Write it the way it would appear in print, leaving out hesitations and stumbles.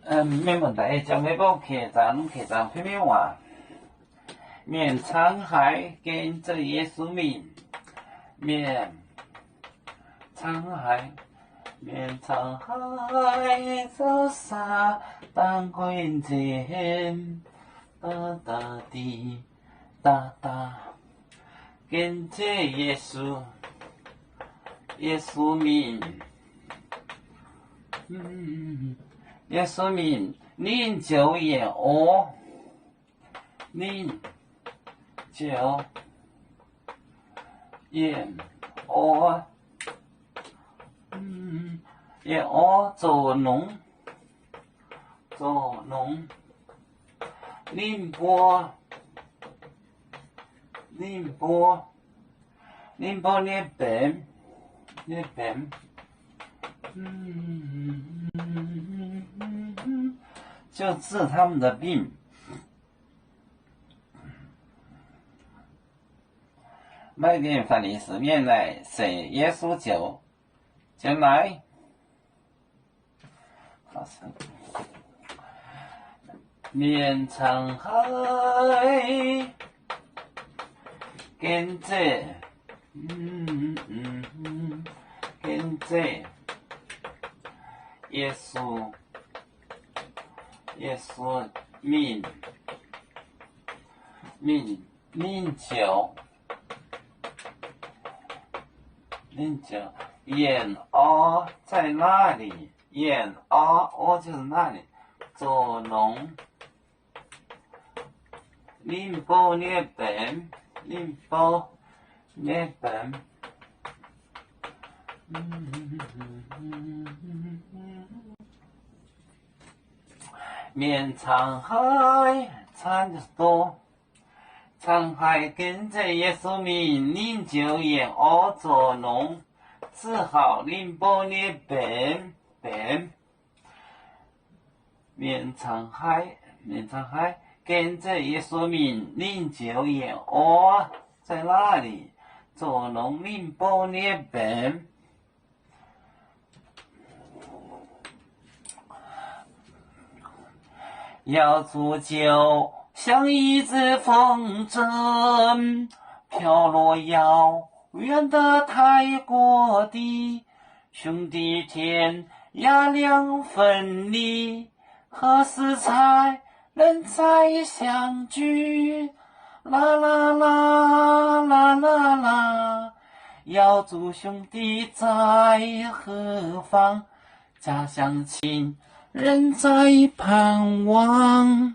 没问题，就每部客栈片面话，免沧海跟着耶稣名，免沧海走沙当归前，哒哒滴哒哒，跟着耶稣名。耶稣名，您就也哦，您就也哦，也哦做农，宁波那边，就治他们的病。麦点翻译是免来谁耶稣就来，好像面沧海，跟着耶稣名就眼哦在那里，眼哦就是那里，做农，宁波那边，面沧海，沧就是多。沧海跟着耶稣名，您就也哦做农，治好宁波那边。面沧海跟着耶稣名，您就也哦在那里做农，宁波那边。要煮酒，像一只风筝，飘落遥远的泰国地。兄弟天涯两分离，何时才能再相聚？啦啦啦啦啦啦，要祝兄弟在何方？家乡亲人在盼望。